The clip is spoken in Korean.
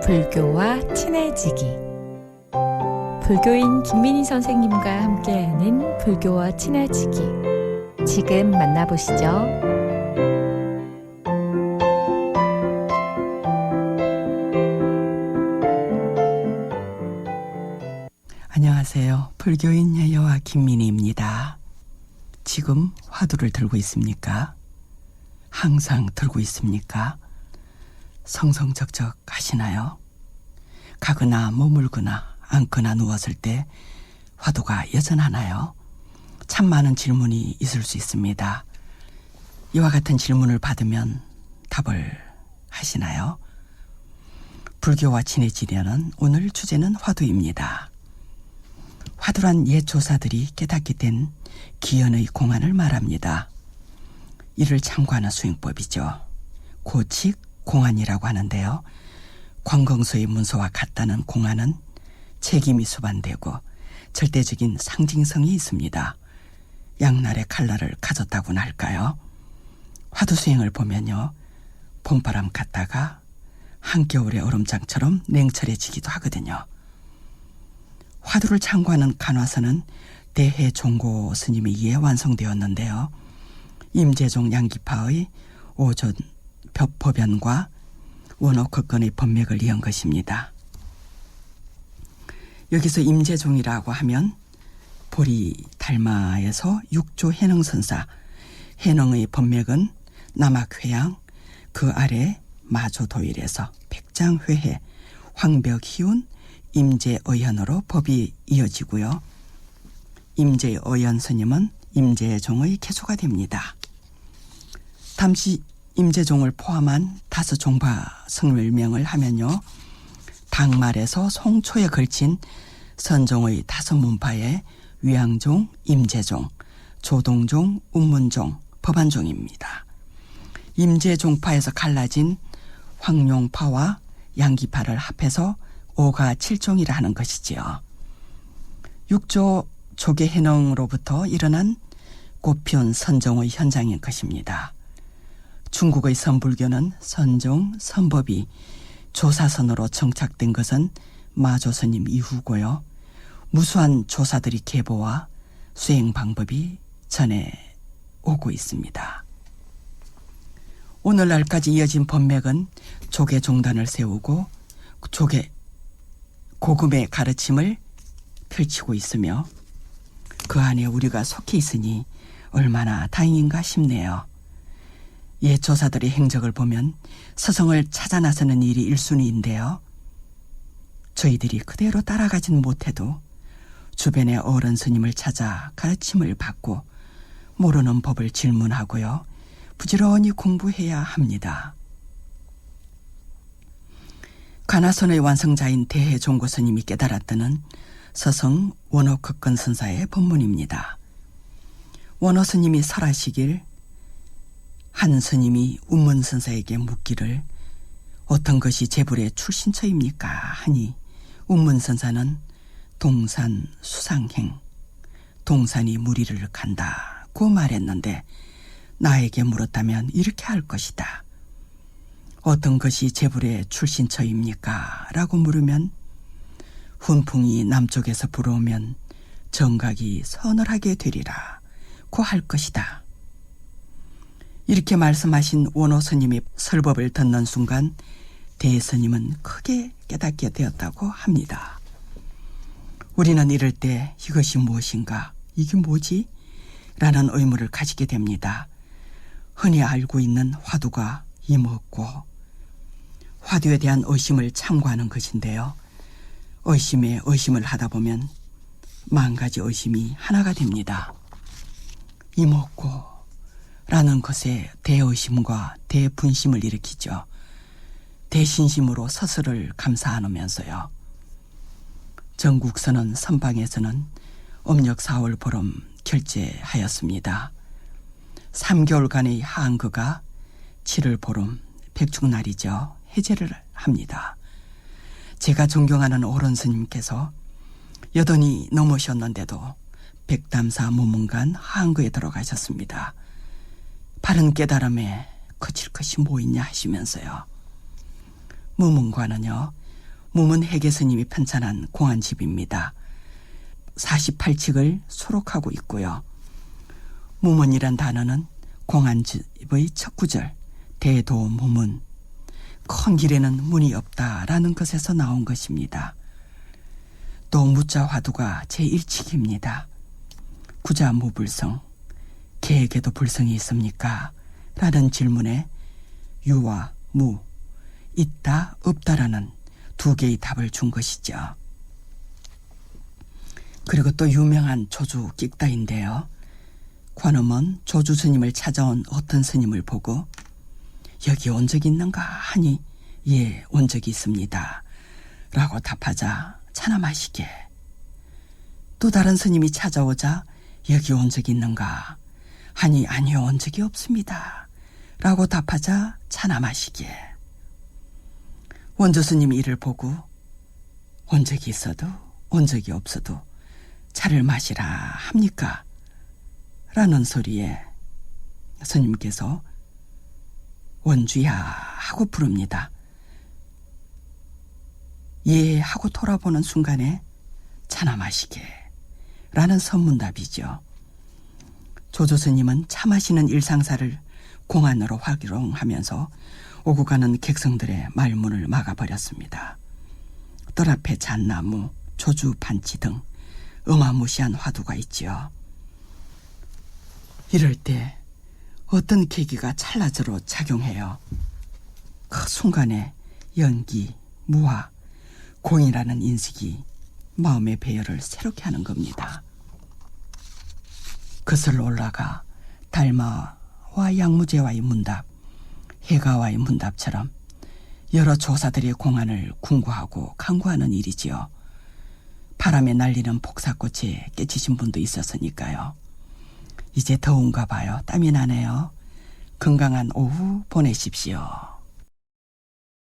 불교와 친해지기. 불교인 김민희 선생님과 함께하는 불교와 친해지기. 지금 만나보시죠. 안녕하세요. 불교인 여여와 김민희입니다. 지금 화두를 들고 있습니까? 항상 들고 있습니까? 성성적적 하시나요? 가거나 머물거나 앉거나 누웠을 때 화두가 여전하나요? 참 많은 질문이 있을 수 있습니다. 이와 같은 질문을 받으면 답을 하시나요? 불교와 친해지려는 오늘 주제는 화두입니다. 화두란 옛 조사들이 깨닫게 된 기연의 공안을 말합니다. 이를 참고하는 수행법이죠. 고칙 공안이라고 하는데요. 관공서의 문서와 같다는 공안은 책임이 수반되고 절대적인 상징성이 있습니다. 양날의 칼날을 가졌다고나 할까요? 화두 수행을 보면요. 봄바람 같다가 한겨울의 얼음장처럼 냉철해지기도 하거든요. 화두를 참고하는 간화서는 대해종고 스님에 의해 완성되었는데요. 임재종 양기파의 오존 법연과 원어극건의 법맥을 이은 것입니다. 여기서 임재종이라고 하면 보리 달마에서 육조 해능선사, 해능의 법맥은 남학회양, 그 아래 마조도일에서 백장회해, 황벽희운, 임재의현으로 법이 이어지고요. 임재의현 스님은 임재종의 계수가 됩니다. 당시 임재종을 포함한 다섯 종파 성멸명을 하면요. 당말에서 송초에 걸친 선종의 다섯 문파의 위양종, 임재종, 조동종, 운문종, 법안종입니다. 임재종파에서 갈라진 황룡파와 양기파를 합해서 오가 칠종이라 하는 것이지요. 육조 조계 해능으로부터 일어난 고편 선종의 현장인 것입니다. 중국의 선불교는 선종, 선법이 조사선으로 정착된 것은 마조스님 이후고요. 무수한 조사들이 계보와 수행 방법이 전해 오고 있습니다. 오늘날까지 이어진 법맥은 조계 종단을 세우고 조계 고금의 가르침을 펼치고 있으며 그 안에 우리가 속해 있으니 얼마나 다행인가 싶네요. 옛 조사들의 행적을 보면 서성을 찾아 나서는 일이 일순위인데요. 저희들이 그대로 따라가진 못해도 주변의 어른 스님을 찾아 가르침을 받고 모르는 법을 질문하고요. 부지런히 공부해야 합니다. 관화선의 완성자인 대해종고 스님이 깨달았다는 서성 원어극건 선사의 법문입니다. 원어 스님이 설하시길 한 스님이 운문 선사에게 묻기를 어떤 것이 제불의 출신처입니까 하니 운문 선사는 동산 수상행, 동산이 무리를 간다고 말했는데 나에게 물었다면 이렇게 할 것이다. 어떤 것이 제불의 출신처입니까? 라고 물으면 훈풍이 남쪽에서 불어오면 정각이 서늘하게 되리라 고 할 것이다. 이렇게 말씀하신 원호 스님이 설법을 듣는 순간 대스님은 크게 깨닫게 되었다고 합니다. 우리는 이럴 때 이것이 무엇인가? 이게 뭐지? 라는 의문을 가지게 됩니다. 흔히 알고 있는 화두가 이먹고 화두에 대한 의심을 참고하는 것인데요. 의심에 의심을 하다 보면 만 가지 의심이 하나가 됩니다. 이먹고 라는 것에 대의심과 대분심을 일으키죠. 대신심으로 스스로를 감사하면서요. 전국선언 선방에서는 음력 4월 보름 결제하였습니다. 3개월간의 한그가 7월 보름 백중날이죠. 해제를 합니다. 제가 존경하는 오른 스님께서 여든이 넘으셨는데도 백담사 무문간 한그에 들어가셨습니다. 바른 깨달음에 거칠 것이 뭐 있냐 하시면서요. 무문과는요, 무문 해계 스님이 편찬한 공안집입니다. 48칙을 수록하고 있고요. 무문이란 단어는 공안집의 첫 구절 대도무문, 큰 길에는 문이 없다라는 것에서 나온 것입니다. 또 무자 화두가 제1칙입니다. 구자무불성, 개에게도 불성이 있습니까? 라는 질문에 유와 무, 있다 없다라는 두 개의 답을 준 것이죠. 그리고 또 유명한 조주 끽다인데요. 관음은 조주 스님을 찾아온 어떤 스님을 보고 여기 온 적이 있는가 하니 예, 온 적이 있습니다 라고 답하자 차남하시게, 또 다른 스님이 찾아오자 여기 온 적이 있는가 하니 아니요, 온 적이 없습니다 라고 답하자 차남하시게, 원조 스님이 이를 보고 온 적이 있어도 온 적이 없어도 차를 마시라 합니까? 라는 소리에 스님께서 원주야 하고 부릅니다. 예 하고 돌아보는 순간에 차나 마시게 라는 선문답이죠. 조조 스님은 차 마시는 일상사를 공안으로 활용하면서 오고 가는 객성들의 말문을 막아버렸습니다. 뜰 앞에 잣나무, 조주 반치 등 어마무시한 화두가 있지요. 이럴 때 어떤 계기가 찰나저로 작용해요. 그 순간에 연기, 무화, 공이라는 인식이 마음의 배열을 새롭게 하는 겁니다. 그슬 올라가 달마와 양무제와의 문답, 해가와의 문답처럼 여러 조사들의 공안을 궁구하고 강구하는 일이지요. 바람에 날리는 복사꽃에 깨치신 분도 있었으니까요. 이제 더운가 봐요. 땀이 나네요. 건강한 오후 보내십시오.